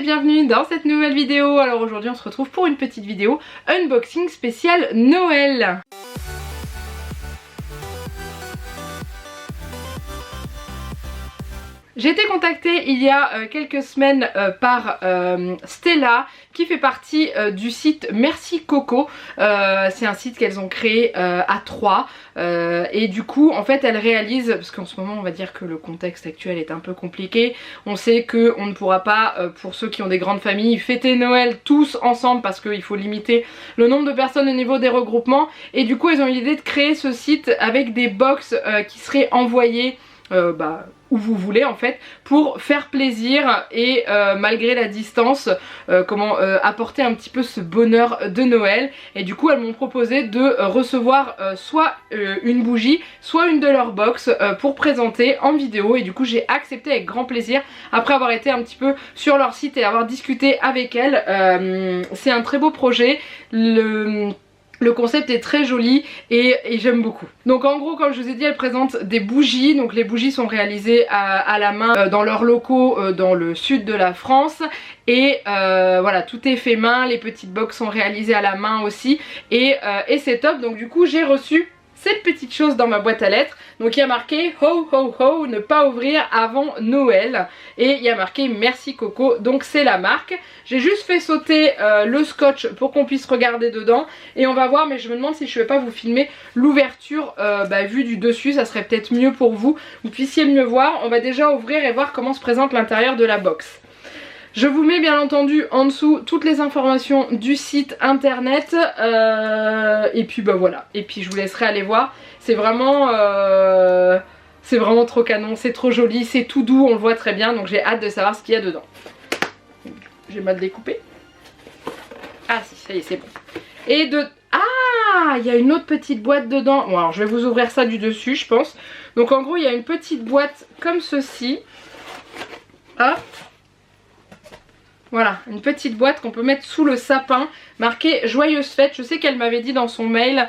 et bienvenue dans cette nouvelle vidéo. Alors aujourd'hui on se retrouve pour une petite vidéo unboxing spéciale Noël. J'ai été contactée il y a quelques semaines par Stella qui fait partie du site Merci Coco. C'est un site qu'elles ont créé à Troyes et du coup en fait elles réalisent, parce qu'en ce moment on va dire que le contexte actuel est un peu compliqué, on sait qu'on ne pourra pas, pour ceux qui ont des grandes familles, fêter Noël tous ensemble parce qu'il faut limiter le nombre de personnes au niveau des regroupements, et du coup elles ont eu l'idée de créer ce site avec des box qui seraient envoyées où vous voulez en fait, pour faire plaisir et malgré la distance apporter un petit peu ce bonheur de Noël. Et du coup elles m'ont proposé de recevoir soit une bougie, soit une de leurs box pour présenter en vidéo, et du coup j'ai accepté avec grand plaisir après avoir été un petit peu sur leur site et avoir discuté avec elles. C'est un très beau projet, le concept est très joli et j'aime beaucoup. Donc en gros, comme je vous ai dit, elles présentent des bougies. Donc les bougies sont réalisées à la main dans leurs locaux dans le sud de la France. Et voilà, tout est fait main, les petites box sont réalisées à la main aussi. Et c'est top. Donc du coup j'ai reçu cette petite chose dans ma boîte à lettres. Donc il y a marqué ho ho ho, ne pas ouvrir avant Noël, et il y a marqué Merci Coco, donc c'est la marque. J'ai juste fait sauter le scotch pour qu'on puisse regarder dedans et on va voir, mais je me demande si je vais pas vous filmer l'ouverture vue du dessus, ça serait peut-être mieux pour vous puissiez mieux voir. On va déjà ouvrir et voir comment se présente l'intérieur de la box. Je vous mets bien entendu en dessous toutes les informations du site internet et puis voilà, et puis je vous laisserai aller voir. C'est vraiment trop canon, c'est trop joli, c'est tout doux, on le voit très bien, donc j'ai hâte de savoir ce qu'il y a dedans. J'ai mal découpé. Ah si, ça y est, c'est bon. Et ah, il y a une autre petite boîte dedans. Bon alors je vais vous ouvrir ça du dessus je pense. Donc en gros il y a une petite boîte comme ceci. Hop. Voilà, une petite boîte qu'on peut mettre sous le sapin, marquée Joyeuse Fête. Je sais qu'elle m'avait dit dans son mail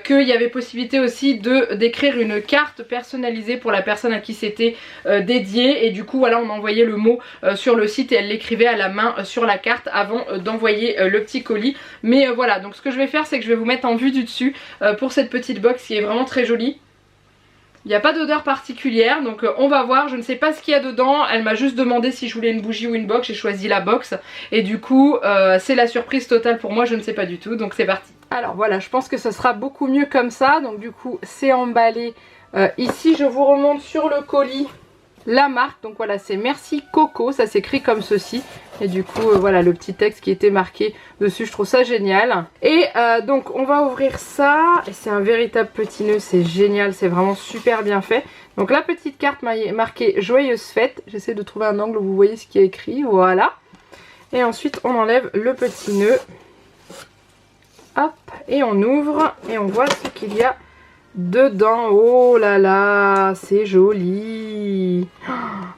qu'il y avait possibilité aussi d'écrire une carte personnalisée pour la personne à qui c'était dédié. Et du coup voilà, on envoyait le mot sur le site et elle l'écrivait à la main sur la carte avant d'envoyer le petit colis. Mais voilà, donc ce que je vais faire c'est que je vais vous mettre en vue du dessus pour cette petite box qui est vraiment très jolie. Il n'y a pas d'odeur particulière, donc on va voir. Je ne sais pas ce qu'il y a dedans. Elle m'a juste demandé si je voulais une bougie ou une box. J'ai choisi la box et du coup c'est la surprise totale pour moi. Je ne sais pas du tout, donc c'est parti. Alors voilà, je pense que ce sera beaucoup mieux comme ça. Donc du coup c'est emballé. Ici je vous remonte sur le colis la marque. Donc voilà, c'est Merci Coco, ça s'écrit comme ceci. Et du coup voilà le petit texte qui était marqué dessus, je trouve ça génial. Et donc on va ouvrir ça, et c'est un véritable petit nœud, c'est génial, c'est vraiment super bien fait. Donc la petite carte marquée Joyeuse Fête, j'essaie de trouver un angle où vous voyez ce qui est écrit, voilà. Et ensuite on enlève le petit nœud, hop, et on ouvre et on voit ce qu'il y a dedans. Oh là là, c'est joli.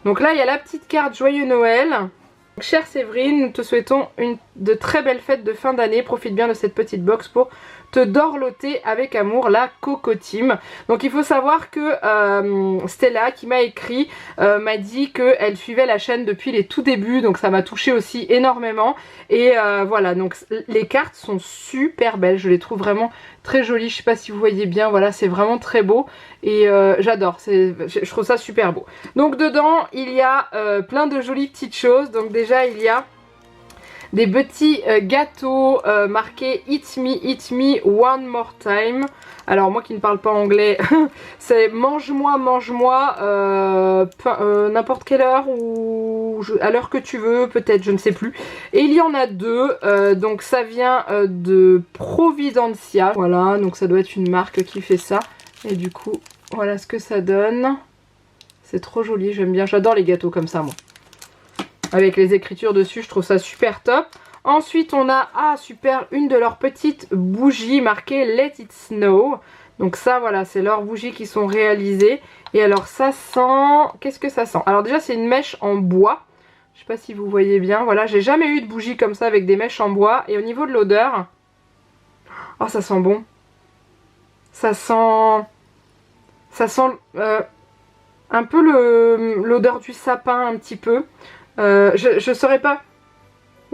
Donc là il y a la petite carte Joyeux Noël. Chère Séverine, nous te souhaitons de très belles fêtes de fin d'année. Profite bien de cette petite box pour te dorloter avec amour, la Coco Team. Donc il faut savoir que Stella qui m'a écrit m'a dit qu'elle suivait la chaîne depuis les tout débuts, donc ça m'a touché aussi énormément. Et voilà, donc les cartes sont super belles, je les trouve vraiment très jolies. Je sais pas si vous voyez bien, voilà, c'est vraiment très beau et j'adore, je trouve ça super beau. Donc dedans il y a plein de jolies petites choses. Donc déjà il y a des petits gâteaux marqués Eat Me One More Time. Alors moi qui ne parle pas anglais, c'est mange-moi n'importe quelle heure ou à l'heure que tu veux, peut-être, je ne sais plus. Et il y en a deux, donc ça vient de Providencia. Voilà, donc ça doit être une marque qui fait ça. Et du coup, voilà ce que ça donne. C'est trop joli, j'aime bien, j'adore les gâteaux comme ça moi. Avec les écritures dessus, je trouve ça super top. Ensuite on a, super, une de leurs petites bougies marquées Let It Snow. Donc ça voilà, c'est leurs bougies qui sont réalisées. Et alors ça sent, qu'est-ce que ça sent? Alors déjà c'est une mèche en bois. Je sais pas si vous voyez bien, voilà, j'ai jamais eu de bougie comme ça avec des mèches en bois. Et au niveau de l'odeur, oh ça sent bon. Ça sent un peu l'odeur du sapin un petit peu. Je saurais pas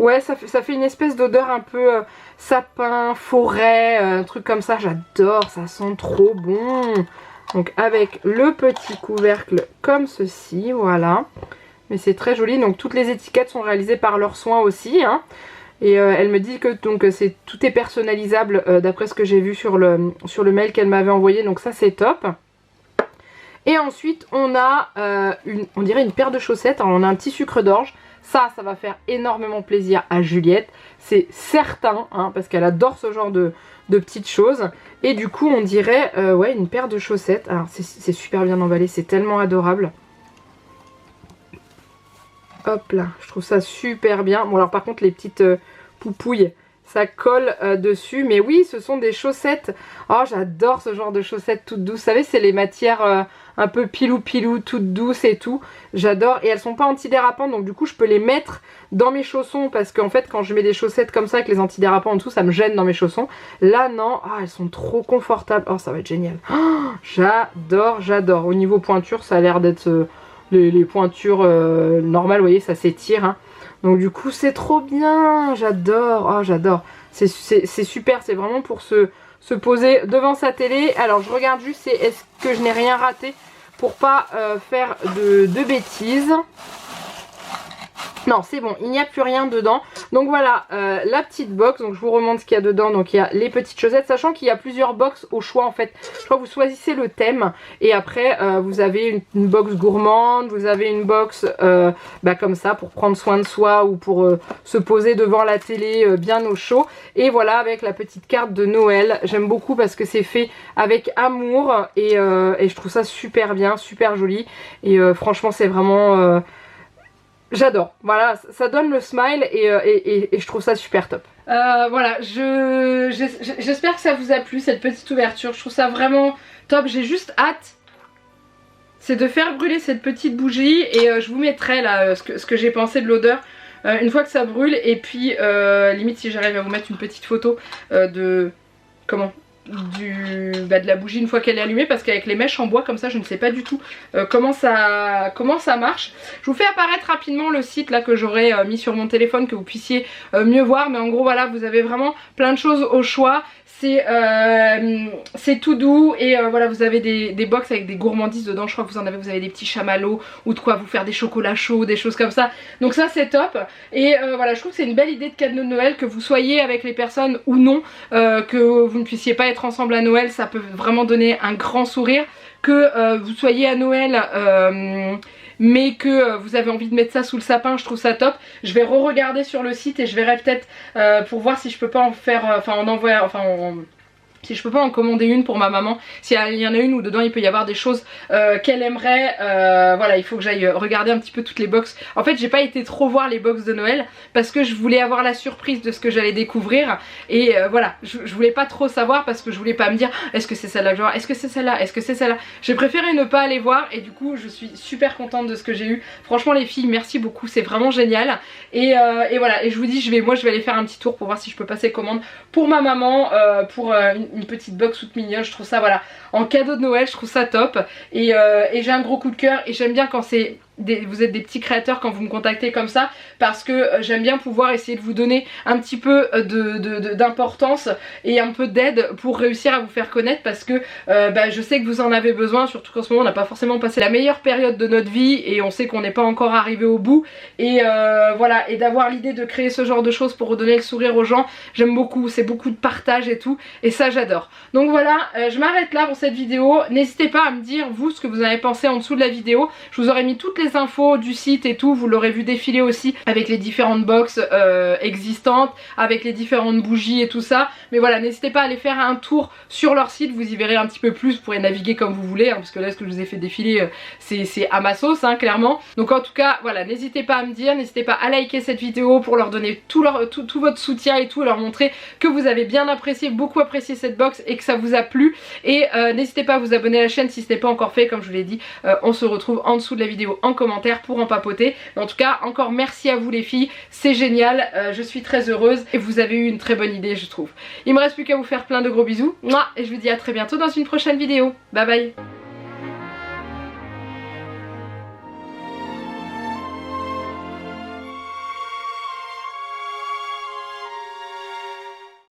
Ouais, ça fait une espèce d'odeur un peu sapin, forêt, un truc comme ça. J'adore, ça sent trop bon. Donc avec le petit couvercle comme ceci, voilà. Mais c'est très joli, donc toutes les étiquettes sont réalisées par leurs soins aussi, hein. Et elle me dit que donc tout est personnalisable d'après ce que j'ai vu sur le mail qu'elle m'avait envoyé, donc ça c'est top. Et ensuite on a on dirait une paire de chaussettes, alors on a un petit sucre d'orge. Ça va faire énormément plaisir à Juliette, c'est certain, hein, parce qu'elle adore ce genre de petites choses. Et du coup on dirait ouais, une paire de chaussettes. Alors c'est super bien emballé, c'est tellement adorable. Hop là, je trouve ça super bien. Bon alors par contre les petites poupouilles, ça colle dessus. Mais oui, ce sont des chaussettes. Oh, j'adore ce genre de chaussettes toutes douces. Vous savez, c'est les matières un peu pilou, toutes douces et tout. J'adore. Et elles sont pas antidérapantes, donc du coup je peux les mettre dans mes chaussons. Parce qu'en fait quand je mets des chaussettes comme ça avec les antidérapants en dessous, ça me gêne dans mes chaussons. Là non, ah, elles sont trop confortables. Oh, ça va être génial. Oh, j'adore. Au niveau pointure, ça a l'air d'être... les pointures normales, vous voyez, ça s'étire, hein. Donc du coup c'est trop bien, j'adore, oh j'adore, c'est super, c'est vraiment pour se poser devant sa télé. Alors je regarde juste, est-ce que je n'ai rien raté pour pas faire de bêtises. Non, c'est bon, il n'y a plus rien dedans. Donc voilà, la petite box. Donc je vous remontre ce qu'il y a dedans. Donc il y a les petites chaussettes, sachant qu'il y a plusieurs box au choix en fait. Je crois que vous choisissez le thème. Et après, vous avez une box gourmande. Vous avez une box comme ça pour prendre soin de soi ou pour se poser devant la télé bien au chaud. Et voilà, avec la petite carte de Noël. J'aime beaucoup parce que c'est fait avec amour. Et je trouve ça super bien, super joli. Et franchement, c'est vraiment... j'adore, voilà, ça donne le smile et je trouve ça super top. Voilà, j'espère que ça vous a plu cette petite ouverture, je trouve ça vraiment top. J'ai juste hâte, c'est de faire brûler cette petite bougie et je vous mettrai là ce que j'ai pensé de l'odeur une fois que ça brûle. Et puis limite si j'arrive à vous mettre une petite photo de... comment ? De la bougie une fois qu'elle est allumée, parce qu'avec les mèches en bois comme ça je ne sais pas du tout comment ça marche. Je vous fais apparaître rapidement le site là que j'aurai mis sur mon téléphone, que vous puissiez mieux voir. Mais en gros voilà, vous avez vraiment plein de choses au choix. C'est tout doux et voilà, vous avez des box avec des gourmandises dedans. Je crois que vous avez des petits chamallows ou de quoi vous faire des chocolats chauds, des choses comme ça. Donc ça c'est top. Et voilà, je trouve que c'est une belle idée de cadeau de Noël, que vous soyez avec les personnes ou non, que vous ne puissiez pas être ensemble à Noël, ça peut vraiment donner un grand sourire. Que vous soyez à Noël mais que vous avez envie de mettre ça sous le sapin, je trouve ça top. Je vais re-regarder sur le site et je verrai peut-être pour voir si je peux pas en faire, si je peux pas en commander une pour ma maman, s'il y en a une où dedans il peut y avoir des choses qu'elle aimerait. Voilà, il faut que j'aille regarder un petit peu toutes les box. En fait j'ai pas été trop voir les box de Noël parce que je voulais avoir la surprise de ce que j'allais découvrir. Et voilà, je voulais pas trop savoir parce que je voulais pas me dire est-ce que c'est celle-là que je vois, est-ce que c'est celle-là, est-ce que c'est celle-là. J'ai préféré ne pas aller voir et du coup je suis super contente de ce que j'ai eu. Franchement les filles, merci beaucoup, c'est vraiment génial. Et voilà, et je vous dis, moi je vais aller faire un petit tour pour voir si je peux passer commande pour ma maman, pour une petite box toute mignonne. Je trouve ça, voilà, en cadeau de Noël, je trouve ça top. Et j'ai un gros coup de cœur et j'aime bien quand c'est vous êtes des petits créateurs quand vous me contactez comme ça, parce que j'aime bien pouvoir essayer de vous donner un petit peu d'importance et un peu d'aide pour réussir à vous faire connaître, parce que je sais que vous en avez besoin, surtout qu'en ce moment on n'a pas forcément passé la meilleure période de notre vie et on sait qu'on n'est pas encore arrivé au bout. Et voilà, et d'avoir l'idée de créer ce genre de choses pour redonner le sourire aux gens, j'aime beaucoup, c'est beaucoup de partage et tout, et ça j'adore. Donc voilà, je m'arrête là pour cette vidéo. N'hésitez pas à me dire vous ce que vous avez pensé en dessous de la vidéo. Je vous aurais mis toutes les infos du site et tout, vous l'aurez vu défiler aussi avec les différentes box existantes, avec les différentes bougies et tout ça. Mais voilà, n'hésitez pas à aller faire un tour sur leur site, vous y verrez un petit peu plus, vous pourrez naviguer comme vous voulez, hein, parce que là ce que je vous ai fait défiler c'est à ma sauce, hein, clairement. Donc en tout cas voilà, n'hésitez pas à me dire, n'hésitez pas à liker cette vidéo pour leur donner tout votre soutien et tout, leur montrer que vous avez bien apprécié, beaucoup apprécié cette box et que ça vous a plu. Et n'hésitez pas à vous abonner à la chaîne si ce n'est pas encore fait, comme je vous l'ai dit. On se retrouve en dessous de la vidéo en commentaire pour en papoter. Mais en tout cas, encore merci à vous les filles, c'est génial, je suis très heureuse et vous avez eu une très bonne idée je trouve. Il me reste plus qu'à vous faire plein de gros bisous, et je vous dis à très bientôt dans une prochaine vidéo. Bye bye.